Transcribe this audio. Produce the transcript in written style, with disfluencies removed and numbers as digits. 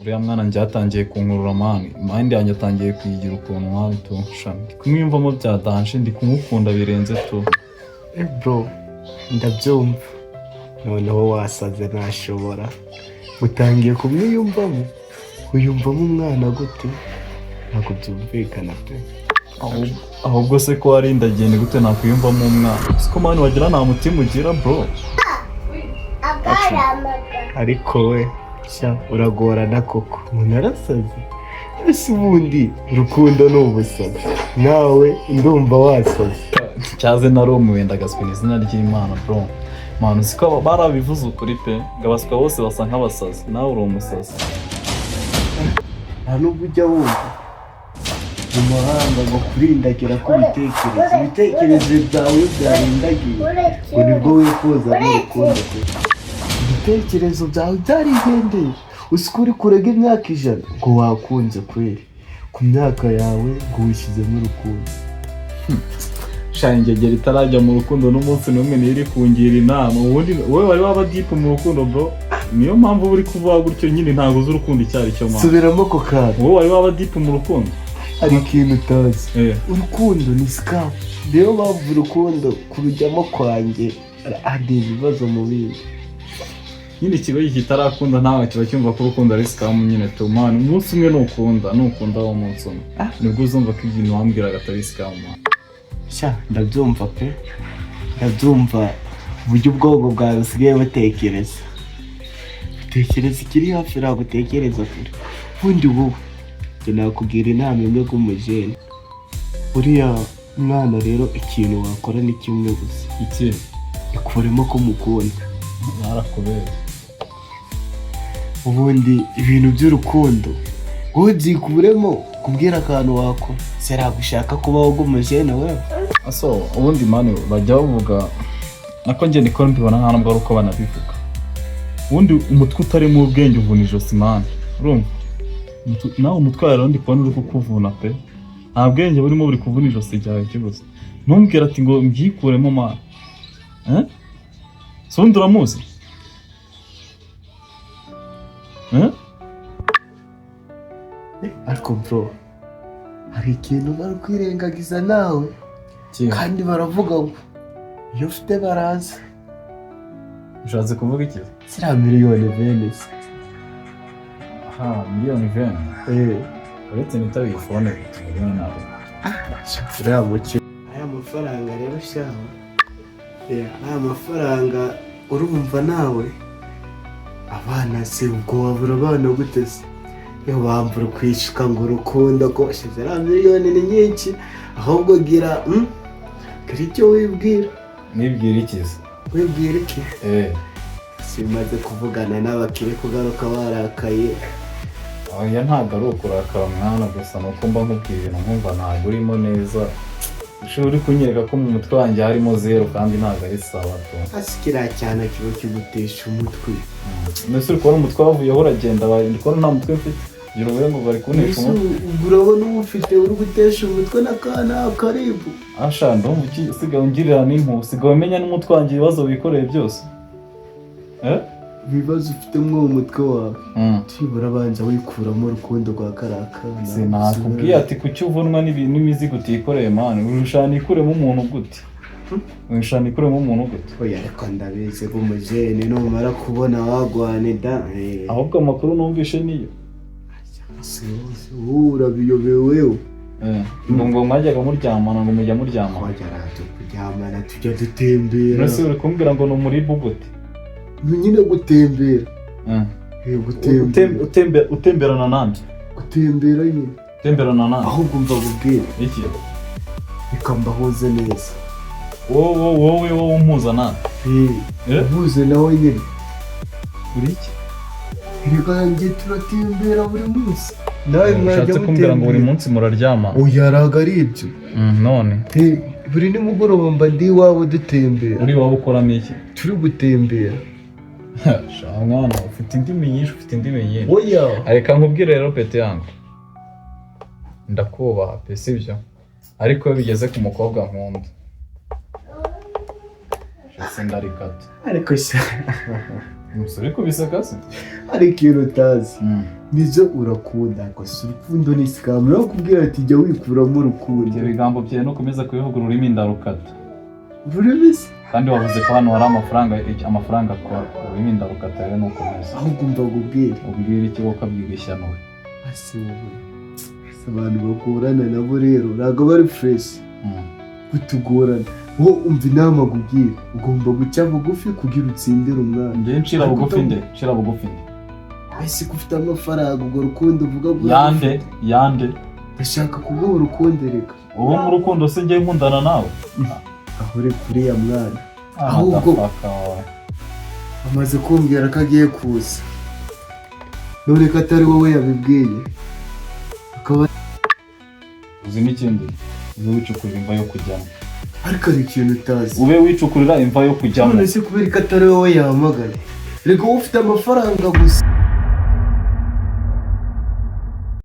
uriya mwana njye yatangiye kunkurura mind yanjye atangiye kuyigira ukuntu nkawe tu shami kumwiyumvamo byadanje ndi kumukunda birenze tu. Bro ndabyumva noneho wasaze ntashobora utangiye kumwiyumvamo uyumvamo umwana gute ntabwo byumvikana pe. ahubwo se ko ari ndagende gute nakwiyumvamo umwana siko mani wagira nta mutima ugira bro. ariko we sha uragorana koko umuntu arasaze ese ubundi urukundo ni ubusazi nawe ndumva wasaze cyaze na Rome wenda gaswe izina ry'Imana bro manu siko barabivuze ukuri pe ngabaswa bose basa nk'abasazi nawe uri umusazi. nta nubwo ujya wumva mu mahanga ngo kurindagira ibitekerezo byawe byarindagiye ngo nibwo wifuza n'urukundo ibitekerezo byawe byarigendeye usiko uri kurega imyaka 100 ngo wakunze kweri ku myaka yawe ngo wishyizemo urukundo. Shangegera itarajya mu rukundo n'umunsi n'umwe niri kungira inama ubundi wowe wari waba deep mu rukundo bro niyo mpamvu uri kuvuga gutyo nyine ntago uzi urukundo icyari cyo mama. Subiramo ko kandi wowe wari waba deep mu rukundo hari ikintu utazi urukundo ni scam niyo mpamvu urukundo kurujyamo kwanjye hari ibibazo mu bindi nyine ikigo kitarakunda ntawe kiba cyumva ko urukundo ari scam nyine tu man umunsi umwe nukunda wo munsi umwe nibwo uzumva ko ibintu wambwiraga atari scam man. sha ndabyumva pe ndabyumva uburyo ubwonko bwawe busigaye butekereza ikiri hafi ntabwo utekereza kure ubundi wowe nakubwira inama imwe nk'umujene uriya mwana rero ikintu wakora ni kimwe gusa iki ikuremo ko mukunda narakubera ubundi ibintu by'urukundo wowe byikuremo kubwira akantu wakora sera gushaka kubaho nk'umujene wewe aso ubundi mani bajya bavuga nako njye niko mbibona nta nubwo ari uko banabivuga ubundi umutwe utari mu ubwenge uvuna ijosi mani urumva nawe umutwe rero ndi kubona uri kukuvuna pe nta bwenge burimo buri kuvuna ijosi ryawe kibuze ntumbwira ati ngo mbyikuremo mani so ubundi uramuzi ariko bro hari ikintu bari kwirengagiza nawe kandi baravuga ngo iyo ufite baraza ushatse kuvuga iki sira miliyoni venesi miliyoni veni uretse nitabiye fone miliyoni nawe uriya muke aya mafaranga rero shaho aya mafaranga urumva nawe abana se ubwo wabura abana gute se iyo bambura kwishika ngo urukundo ko shizera miliyoni ni nyinshi ahubwo gira icyo wibwira nibwira ikiza wibwira iki simaze kuvugana n'abakire kugaruka barakaye oya ntabwo ari ukurakara mwana gusa nuko mba nkubwira ibintu nkumva ntabwo urimo neza uri kunyereka ko mu mutwe wanjye harimo 0 kandi ntabwo ari sawa tu asikira cyane kibo kigutesha umutwe mbese uri kubona umutwe wavuyeho uragenda ndikora nta mutwe mfite gira ubuye ngo bari kunesha umutwe urabona uba ufite uri gutesha umutwe n'akana karibu asha ndumva usigaye ungirira n'impu usigaye umenya n'umutwe wanjye ibibazo wikoreye byose ibibazo ufite mu mutwe wawe tibura abanza wikuramo urukundo rwa karakana sinakubwiye ati kuki uvunwa n'imizigo utikoreye mani urushana ikuremo umuntu gute urushana ikuremo umuntu gute oya ariko ndabizi ko umujene numara kubona wagwane da ahubwo amakuru numvishe niyo urabiyobewewe ngo mwajyaga muryamana ngo mujya muryamana twajya kuryamana tujya dutembera mbese uri kumbwira ngo ni umuribu gute nyine gutembera utemberana nande gutembera nyine utemberana nande ahubwo mva kubwira iki reka mbahuze neza wowe umpuza nande uhuze nawe nyine uri iki reka njye turatembera buri munsi nawe mwajya kumbwira ngo buri munsi muraryama oya araga ari ibyo none buri nimugoroba mba ndi iwawe dutembera uri iwawe ukoramo iki turi gutembera mwana ufite indimi nyinshi oya reka nkubwire rero pete yangu ndakubaha pe sibyo ariko iyo bigeze ku mukobwa nkunda sindarikata ariko umusore kubiseka se hari ikintu utazi nizo urakunda gusa urukundo ni scam no kubwira ati jya wikuramo urukundo ibyo bigambo byawe no komeza kubivuga ururimi ndarukata ururemese kandi wavuze ko hano hari amafaranga akora ururimi ndarukata rero no komeza ahubwo mba gubwira ubwira iki wowe ukabwira ishyano we ase wowe abantu bakurana nabo rero ntabwo bari fresh kutugorana wo umva inama gubwira ugomba guca bugufi kugira utsindire umwana njye ncira bugufi nde ese ufite amafaranga ubwo rukundo uvuga ngo yande ndashaka kuguha urukundo reka ubu mu rukundo se njye nkundana nawe ahure kuri ya mwana ahubwo amaze kumbwira ko agiye kuza none ko atari wowe yabibwiye akaba uzi n'ikindi ube wicukurira imva yo kujyamo ariko hari ikintu utazi ube wicukurira imva yo kujyamo none se kubera ko atari wowe yahamagaye reka wowe ufite amafaranga gusa